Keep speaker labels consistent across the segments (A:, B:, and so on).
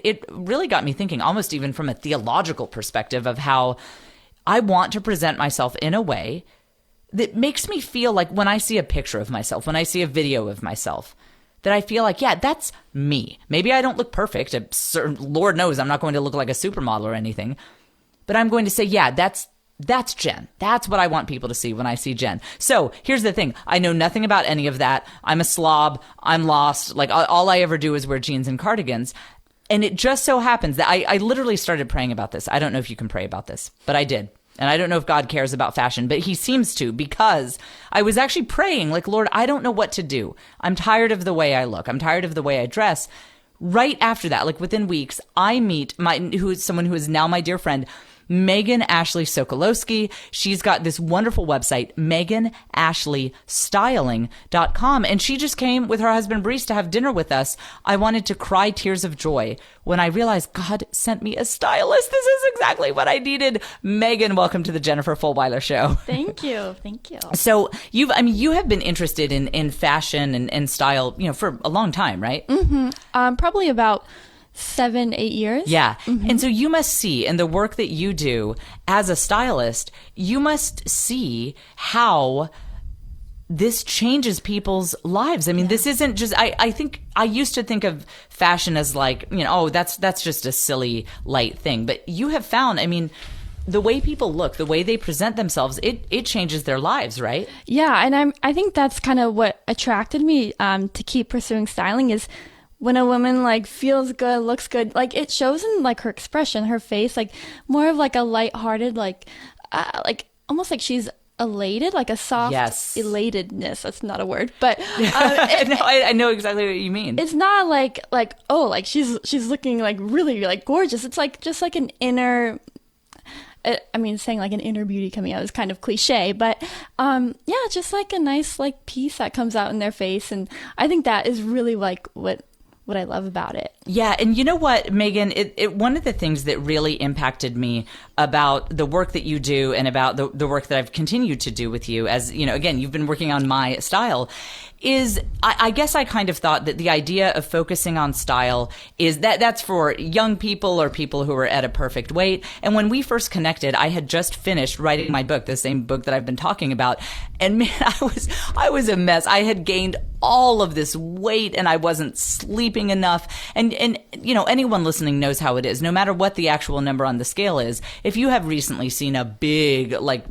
A: it really got me thinking, almost even from a theological perspective, of how I want to present myself in a way that makes me feel like when I see a picture of myself, when I see a video of myself, that I feel like, yeah, that's me. Maybe I don't look perfect. Lord knows I'm not going to look like a supermodel or anything. But I'm going to say, yeah, that's Jen. That's what I want people to see when I see Jen. So here's the thing. I know nothing about any of that. I'm a slob. I'm lost. Like all I ever do is wear jeans and cardigans. And it just so happens that I literally started praying about this. I don't know if you can pray about this, but I did. And I don't know if God cares about fashion, but he seems to, because I was actually praying like, Lord, I don't know what to do. I'm tired of the way I look. I'm tired of the way I dress. Right after that, like within weeks, I meet someone who is now my dear friend, Meghan Ashley Sokolowski. She's got this wonderful website, MeghanAshleyStyling.com. And she just came with her husband, Brice, to have dinner with us. I wanted to cry tears of joy when I realized God sent me a stylist. This is exactly what I needed. Meghan, welcome to the Jennifer Fulwiler Show.
B: Thank you. Thank you.
A: So you have been interested in fashion and style, for a long time, right?
B: Mm-hmm. Probably about 7-8 years.
A: Yeah. Mm-hmm. And so you must see in the work that you do as a stylist, you must see how this changes people's lives. I mean, This isn't just, I think I used to think of fashion as like, that's just a silly, light thing. But you have found, the way people look, the way they present themselves, it changes their lives, right?
B: Yeah. And I think that's kind of what attracted me to keep pursuing styling is when a woman like feels good, looks good, like it shows in like her expression, her face, like more of like a lighthearted, like almost like she's elated, like a soft elatedness. That's not a word, but
A: I know exactly what you mean.
B: It's not like oh, like she's looking like really like gorgeous. It's like just like an inner. Saying like an inner beauty coming out is kind of cliche, but just like a nice like piece that comes out in their face, and I think that is really like what I love about it.
A: Yeah, and you know what, Meghan, one of the things that really impacted me about the work that you do and about the work that I've continued to do with you, as again, you've been working on my style, is I guess I kind of thought that the idea of focusing on style is that's for young people or people who are at a perfect weight. And when we first connected, I had just finished writing my book, the same book that I've been talking about. And man, I was a mess. I had gained all of this weight and I wasn't sleeping enough. And anyone listening knows how it is. No matter what the actual number on the scale is, if you have recently seen a big, like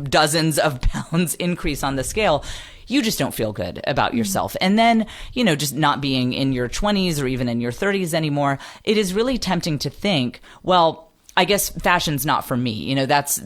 A: dozens of pounds increase on the scale, you just don't feel good about yourself. And then, just not being in your 20s or even in your 30s anymore, it is really tempting to think, well, I guess fashion's not for me. That's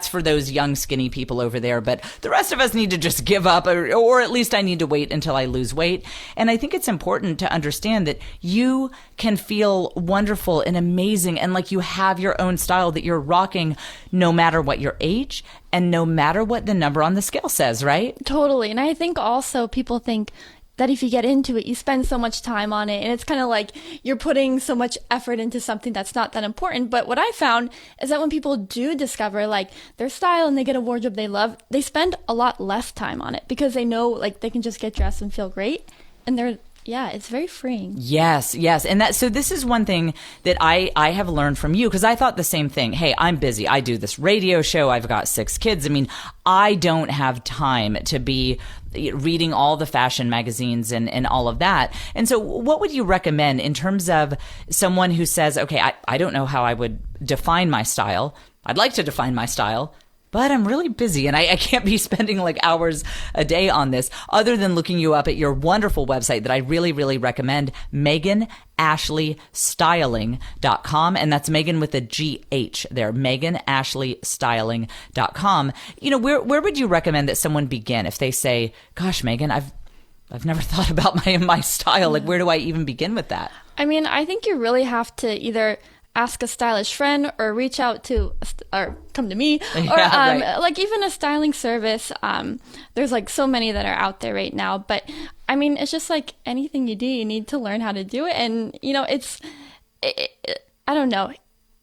A: for those young, skinny people over there. But the rest of us need to just give up, or at least I need to wait until I lose weight. And I think it's important to understand that you can feel wonderful and amazing, and like you have your own style that you're rocking no matter what your age and no matter what the number on the scale says, right?
B: Totally. And I think also people think that if you get into it, you spend so much time on it, and it's kind of like you're putting so much effort into something that's not that important. But what I found is that when people do discover like their style and they get a wardrobe they love, they spend a lot less time on it because they know like they can just get dressed and feel great, and it's very freeing. Yes.
A: And so this is one thing that I have learned from you, because I thought the same thing. Hey, I'm busy. I do this radio show. I've got 6 kids. I don't have time to be reading all the fashion magazines and all of that. And so what would you recommend in terms of someone who says, okay, I don't know how I would define my style. I'd like to define my style, but I'm really busy and I can't be spending like hours a day on this, other than looking you up at your wonderful website that I really, really recommend, MeghanAshleyStyling.com. And that's Meghan with a GH there, MeghanAshleyStyling.com. Where would you recommend that someone begin if they say, gosh, Meghan, I've never thought about my style. Like, where do I even begin with that?
B: I think you really have to either ask a stylish friend or reach out to or come to me or like even a styling service. There's like so many that are out there right now, but it's just like anything you do, you need to learn how to do it. And I don't know,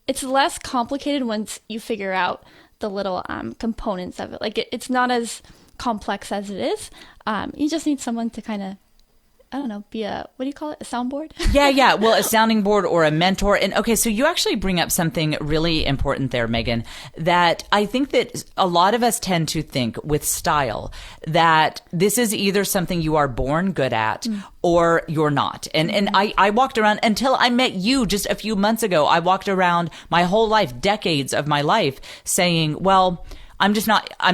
B: it's less complicated once you figure out the little components of it. Like it's not as complex as it is. You just need someone to kind of I don't know, be a, what do you call it? A soundboard?
A: Yeah. Well, a sounding board or a mentor. And okay, so you actually bring up something really important there, Megan, that I think that a lot of us tend to think with style that this is either something you are born good at or you're not. And I walked around until I met you just a few months ago. I walked around my whole life, decades of my life, saying, well, I'm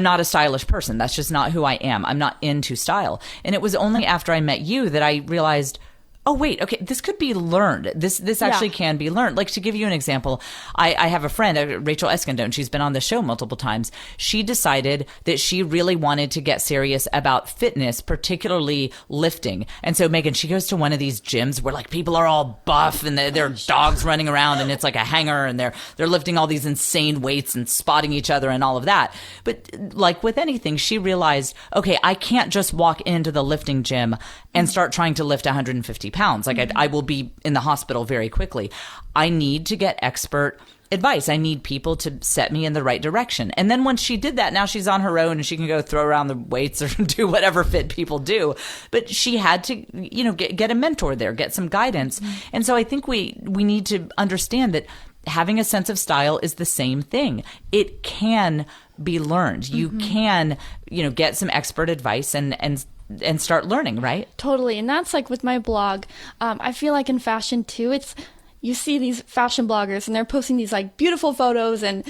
A: not a stylish person. That's just not who I am. I'm not into style. And it was only after I met you that I realized, oh, wait, okay, this could be learned. This actually can be learned. Like, to give you an example, I have a friend, Rachel Escondone. She's been on the show multiple times. She decided that she really wanted to get serious about fitness, particularly lifting. And so, Megan, she goes to one of these gyms where, like, people are all buff and there are dogs running around and it's like a hanger and they're lifting all these insane weights and spotting each other and all of that. But like with anything, she realized, okay, I can't just walk into the lifting gym and start trying to lift 150 pounds. Like I will be in the hospital very quickly. I need to get expert advice. I need people to set me in the right direction. And then once she did that, now she's on her own and she can go throw around the weights or do whatever fit people do. But she had to, get a mentor there, get some guidance. And so I think we need to understand that having a sense of style is the same thing. It can be learned. You can, get some expert advice and start learning, right?
B: Totally. And that's like with my blog. I feel like in fashion too, you see these fashion bloggers and they're posting these like beautiful photos and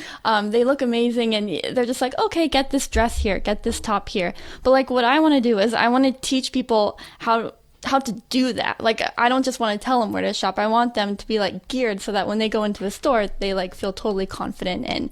B: they look amazing and they're just like, okay, get this dress here, get this top here. But like what I want to do is I want to teach people how to do that. Like, I don't just want to tell them where to shop. I want them to be like geared so that when they go into the store, they like feel totally confident. And,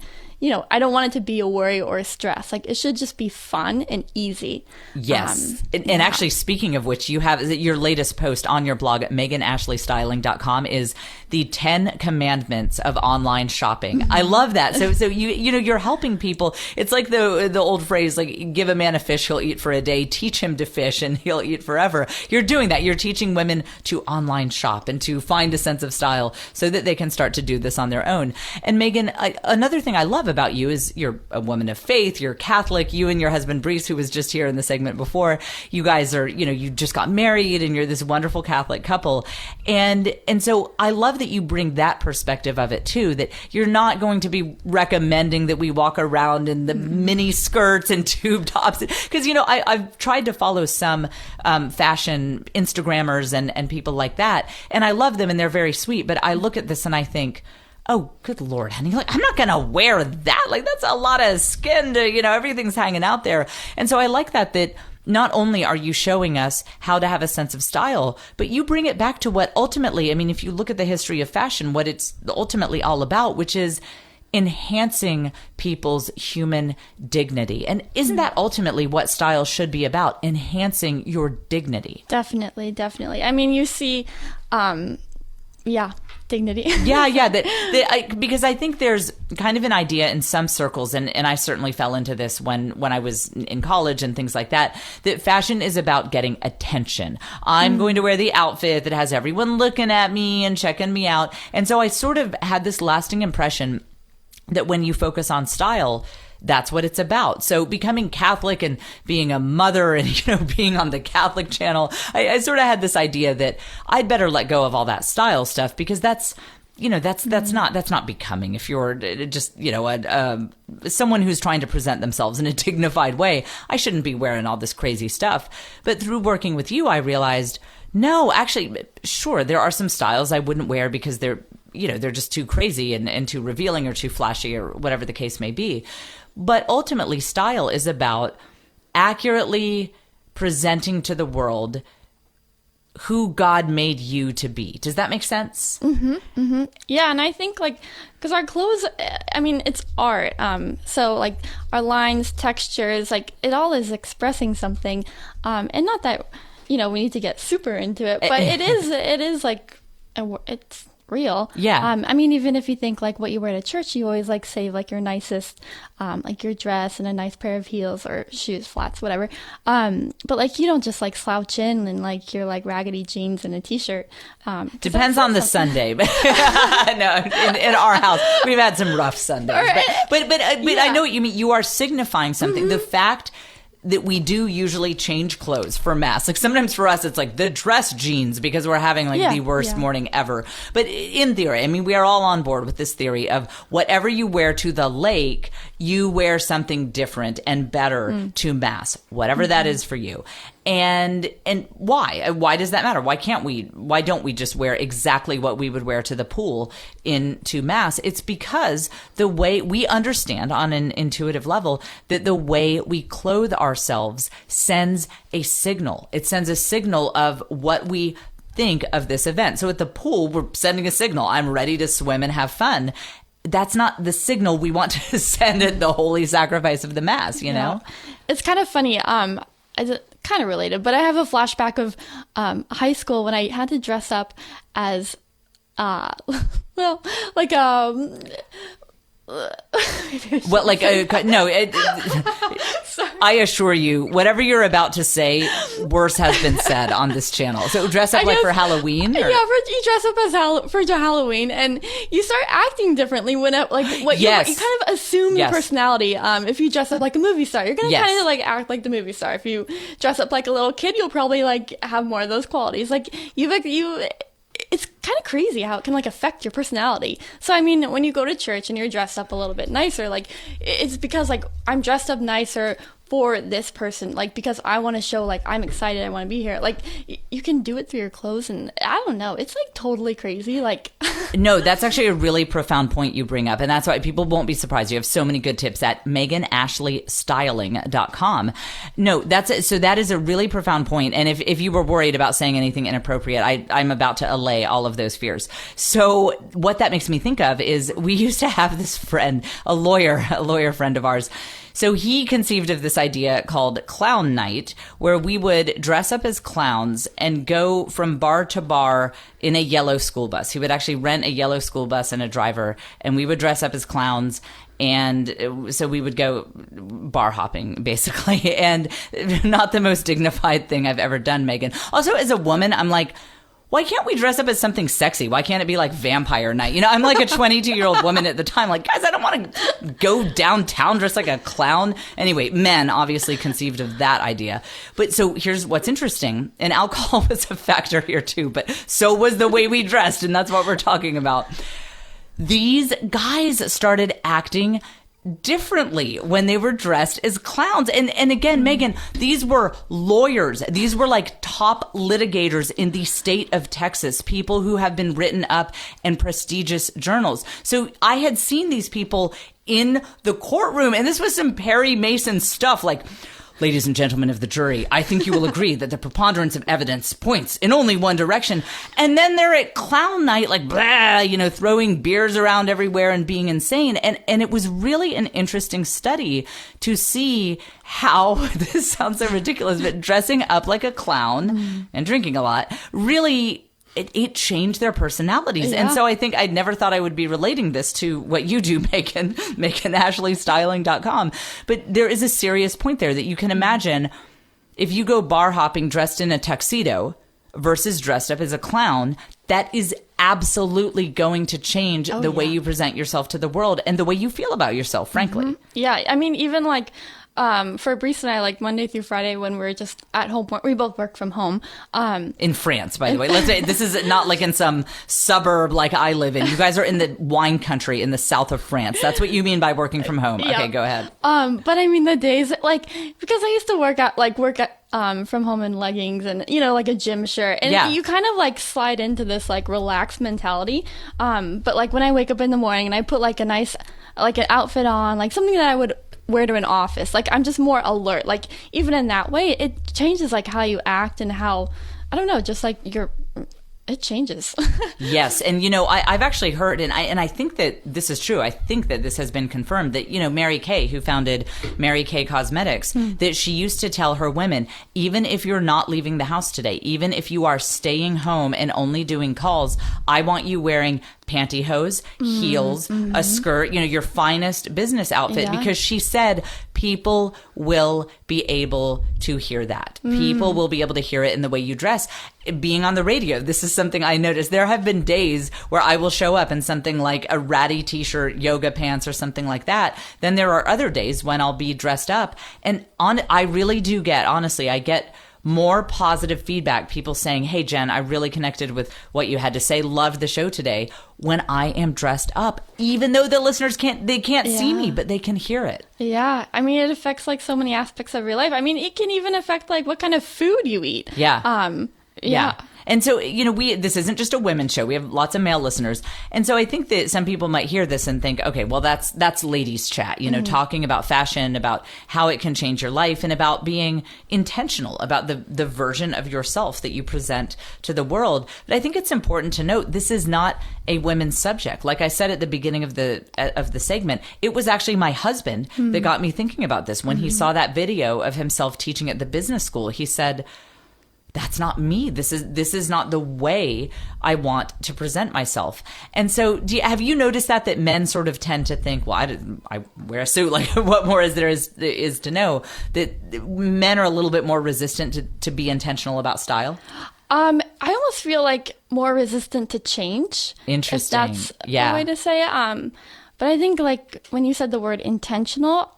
B: I don't want it to be a worry or a stress. Like, it should just be fun and easy.
A: Yes. And actually, speaking of which, you have your latest post on your blog at MeghanAshleyStyling.com is the 10 commandments of online shopping. I love that. So you're helping people. It's like the old phrase, like, give a man a fish, he'll eat for a day. Teach him to fish and he'll eat forever. You're doing that. You're teaching women to online shop and to find a sense of style so that they can start to do this on their own. And Megan, another thing I love about you is you're a woman of faith, you're Catholic, you and your husband Brice, who was just here in the segment before, you guys are, you just got married and you're this wonderful Catholic couple. And so I love that you bring that perspective of it too, that you're not going to be recommending that we walk around in the mini skirts and tube tops. Because, I've tried to follow some fashion Instagrammers and people like that, and I love them and they're very sweet, but I look at this and I think, oh, good Lord, honey, like, I'm not going to wear that. Like, that's a lot of skin to, everything's hanging out there. And so I like that not only are you showing us how to have a sense of style, but you bring it back to what ultimately, if you look at the history of fashion, what it's ultimately all about, which is enhancing people's human dignity. And isn't that ultimately what style should be about? Enhancing your dignity.
B: Definitely. You see, dignity.
A: Because I think there's kind of an idea in some circles, and I certainly fell into this when I was in college and things like that fashion is about getting attention. I'm going to wear the outfit that has everyone looking at me and checking me out. And so I sort of had this lasting impression that when you focus on style, that's what it's about. So becoming Catholic and being a mother and, being on the Catholic channel, I sort of had this idea that I'd better let go of all that style stuff because that's not becoming. If you're just, someone who's trying to present themselves in a dignified way, I shouldn't be wearing all this crazy stuff. But through working with you, I realized, no, actually, sure, there are some styles I wouldn't wear because they're just too crazy and too revealing or too flashy or whatever the case may be. But ultimately, style is about accurately presenting to the world who God made you to be. Does that make sense?
B: Yeah, and I think because our clothes, it's art. So like our lines, textures, like it all is expressing something. And not that, we need to get super into it, but it is like, it's real.
A: Yeah.
B: Even if you think like what you wear to church, you always like save like your nicest, like your dress and a nice pair of heels or shoes, flats, whatever. But like you don't just like slouch in and like your like raggedy jeans and a t-shirt.
A: Depends on the Sunday, but no, in our house we've had some rough Sundays. Right. But I know what you mean. You are signifying something. The fact that we do usually change clothes for Mass. Like sometimes for us, it's like the dress jeans because we're having like the worst morning ever. But in theory, I mean, we are all on board with this theory of whatever you wear to the lake, you wear something different and better to Mass, whatever that is for you. And why? Why does that matter? Why don't we just wear exactly what we would wear to the pool into Mass? It's because the way we understand on an intuitive level that the way we clothe ourselves sends a signal. It sends a signal of what we think of this event. So at the pool, we're sending a signal. I'm ready to swim and have fun. That's not the signal we want to send at the holy sacrifice of the Mass, you know?
B: It's kind of funny. Kind of related, but I have a flashback of high school when I had to dress up as, well, like
A: what, like no? I assure you, whatever you're about to say, worse has been said on this channel. So dress up like for Halloween. Or?
B: Yeah, you dress up as for Halloween, and you start acting differently when you kind of assume your personality. If you dress up like a movie star, you're gonna kind of like act like the movie star. If you dress up like a little kid, you'll probably like have more of those qualities. Like it's kind of crazy how it can like affect your personality. So I mean, when you go to church and you're dressed up a little bit nicer, like it's because like I'm dressed up nicer for this person, like because I want to show like I'm excited, I want to be here. Like you can do it through your clothes, and I don't know, it's like totally crazy. Like
A: no, that's actually a really profound point you bring up, and that's why people won't be surprised. You have so many good tips at MeghanAshleyStyling.com. No, that is a really profound point, and if you were worried about saying anything inappropriate, I'm about to allay all of those fears. So what that makes me think of is we used to have this friend, a lawyer friend of ours. So he conceived of this idea called Clown Night, where we would dress up as clowns and go from bar to bar in a yellow school bus. He would actually rent a yellow school bus and a driver, and we would dress up as clowns. And so we would go bar hopping, basically, and not the most dignified thing I've ever done, Megan. Also, as a woman, I'm like, why can't we dress up as something sexy? Why can't it be like vampire night? You know, I'm like a 22-year-old woman at the time. Like, guys, I don't want to go downtown dressed like a clown. Anyway, men obviously conceived of that idea. But so here's what's interesting. And alcohol was a factor here too, but so was the way we dressed. And that's what we're talking about. These guys started acting differently when they were dressed as clowns. And again, Megan, these were lawyers. These were like top litigators in the state of Texas, people who have been written up in prestigious journals. So I had seen these people in the courtroom, and this was some Perry Mason stuff like, ladies and gentlemen of the jury, I think you will agree that the preponderance of evidence points in only one direction. And then they're at clown night, like, blah, you know, throwing beers around everywhere and being insane. And it was really an interesting study to see how, this sounds so ridiculous, but dressing up like a clown and drinking a lot really it changed their personalities. Yeah. And so I think I never thought I would be relating this to what you do, Megan, MeghanAshleyStyling.com. But there is a serious point there that you can imagine if you go bar hopping dressed in a tuxedo versus dressed up as a clown, that is absolutely going to change the way you present yourself to the world and the way you feel about yourself, frankly.
B: Mm-hmm. Yeah. I mean, even like, for Brice and I, like Monday through Friday when we're just at home, we both work from home.
A: In France, by the way. Let's say this is not like in some suburb like I live in. You guys are in the wine country in the south of France. That's what you mean by working from home. Yeah. Okay, go ahead.
B: But I mean the days, like, because I used to work from home in leggings and, you know, like a gym shirt. And you kind of like slide into this like relaxed mentality. But like when I wake up in the morning and I put like a nice, like an outfit on, like something that I would wear to an office, like I'm just more alert. Like even in that way, it changes like how you act and how, I don't know, just like it changes.
A: Yes. And, you know, I've actually heard, and I think that this is true. I think that this has been confirmed that, you know, Mary Kay, who founded Mary Kay Cosmetics, that she used to tell her women, even if you're not leaving the house today, even if you are staying home and only doing calls, I want you wearing pantyhose, heels, a skirt, your finest business outfit, because she said people will be able to hear that. People will be able to hear it in the way you dress. Being on the radio, this is something I noticed. There have been days where I will show up in something like a ratty t-shirt, yoga pants, or something like that. Then there are other days when I'll be dressed up. And I really do honestly, I get more positive feedback. People saying, hey, Jen, I really connected with what you had to say. Loved the show today, when I am dressed up, even though the listeners can't see me, but they can hear it.
B: Yeah. I mean, it affects like so many aspects of your life. I mean, it can even affect like what kind of food you eat.
A: Yeah. Yeah. And so, this isn't just a women's show. We have lots of male listeners. And so I think that some people might hear this and think, okay, well, that's ladies chat, talking about fashion, about how it can change your life, and about being intentional about the version of yourself that you present to the world. But I think it's important to note, this is not a women's subject. Like I said at the beginning of the segment, it was actually my husband that got me thinking about this. When he saw that video of himself teaching at the business school, he said, that's not me. This is not the way I want to present myself. And so have you noticed that men sort of tend to think, well, I wear a suit, like what more is there is to know, that men are a little bit more resistant to be intentional about style?
B: I almost feel like more resistant to change.
A: Interesting.
B: If that's the way to say it. But I think like when you said the word intentional,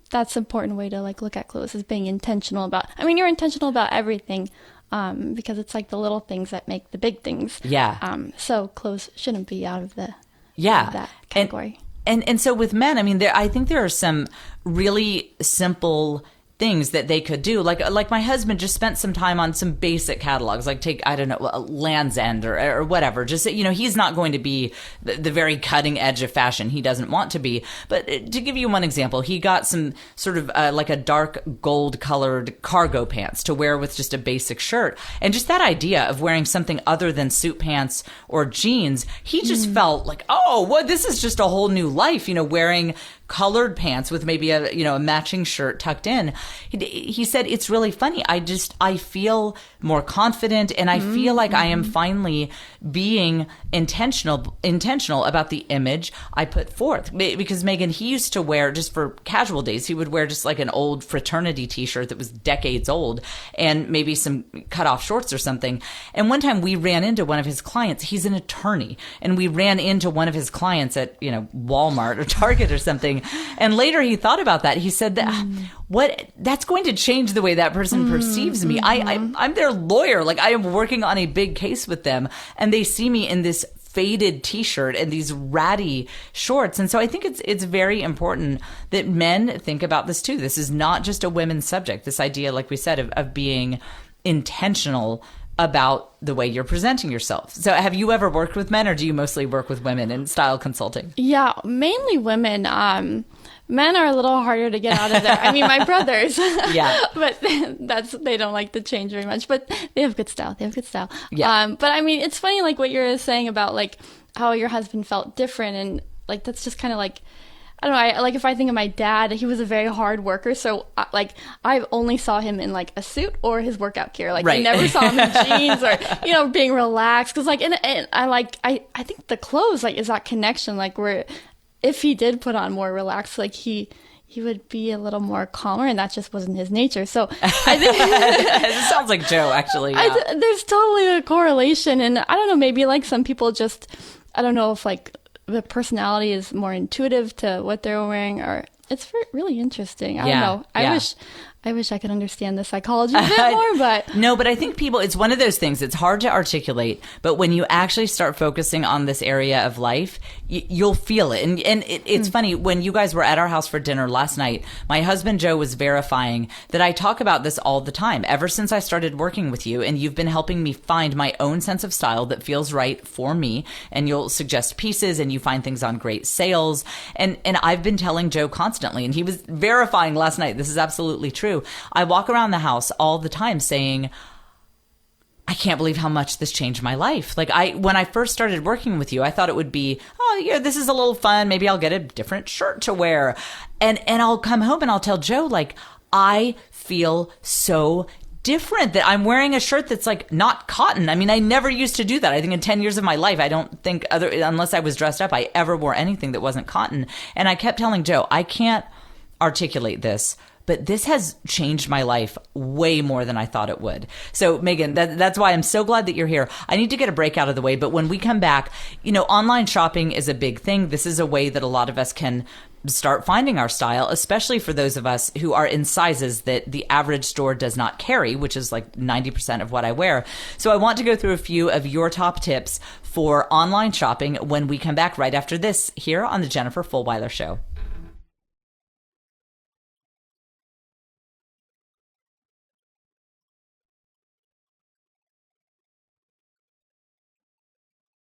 B: that's an important way to like look at clothes, is being intentional about. I mean, you're intentional about everything, because it's like the little things that make the big things.
A: Yeah.
B: So clothes shouldn't be out of that category.
A: And so with men, I mean, I think there are some really simple things that they could do. Like my husband just spent some time on some basic catalogs, like take, I don't know, Land's End or whatever. Just, he's not going to be the very cutting edge of fashion. He doesn't want to be. But to give you one example, he got some sort of like a dark gold colored cargo pants to wear with just a basic shirt. And just that idea of wearing something other than suit pants or jeans, he just felt like, oh, well, this is just a whole new life, wearing colored pants with maybe a matching shirt tucked in. He said, it's really funny. I feel more confident, and I feel like I am finally being intentional about the image I put forth. Because Meghan, he used to wear, just for casual days, he would wear just like an old fraternity t-shirt that was decades old and maybe some cut off shorts or something. And one time we ran into one of his clients. He's an attorney, and we ran into one of his clients at, Walmart or Target or something. And later he thought about that. He said that that's going to change the way that person perceives me. I'm their lawyer. Like, I am working on a big case with them, and they see me in this faded t-shirt and these ratty shorts. And so I think it's very important that men think about this too. This is not just a women's subject. This idea, like we said, of being intentional about the way you're presenting yourself. So have you ever worked with men, or do you mostly work with women in style consulting?
B: Yeah, mainly women. Men are a little harder to get out of there. I mean, my brothers.
A: Yeah.
B: But they don't like to change very much, but they have good style.
A: Yeah.
B: But I mean, it's funny, like what you're saying about like how your husband felt different, and like that's just kind of like, I don't know, like if I think of my dad, he was a very hard worker. So like I only saw him in like a suit or his workout gear. Like I never saw him in jeans or, being relaxed. Cause like, and I think the clothes, like, is that connection, like where if he did put on more relaxed, like he would be a little more calmer, and that just wasn't his nature. So I think
A: it sounds like Joe, actually. Yeah.
B: There's totally a correlation. And I don't know, maybe like some people just, I don't know if like the personality is more intuitive to what they're wearing, or it's really interesting. I don't know. I wish I could understand the psychology a bit more, but...
A: No, but I think it's one of those things. It's hard to articulate, but when you actually start focusing on this area of life, you'll feel it. And it's funny, when you guys were at our house for dinner last night, my husband Joe was verifying that I talk about this all the time, ever since I started working with you, and you've been helping me find my own sense of style that feels right for me, and you'll suggest pieces, and you find things on great sales. And I've been telling Joe constantly, and he was verifying last night, this is absolutely true. I walk around the house all the time saying, I can't believe how much this changed my life. Like when I first started working with you, I thought it would be, oh yeah, this is a little fun. Maybe I'll get a different shirt to wear. And I'll come home and I'll tell Joe, like, I feel so different that I'm wearing a shirt that's like not cotton. I mean, I never used to do that. I think in 10 years of my life, I don't think unless I was dressed up, I ever wore anything that wasn't cotton. And I kept telling Joe, I can't articulate this, but this has changed my life way more than I thought it would. So Meghan, that's why I'm so glad that you're here. I need to get a break out of the way, but when we come back, online shopping is a big thing. This is a way that a lot of us can start finding our style, especially for those of us who are in sizes that the average store does not carry, which is like 90% of what I wear. So I want to go through a few of your top tips for online shopping when we come back right after this here on the Jennifer Fulwiler Show.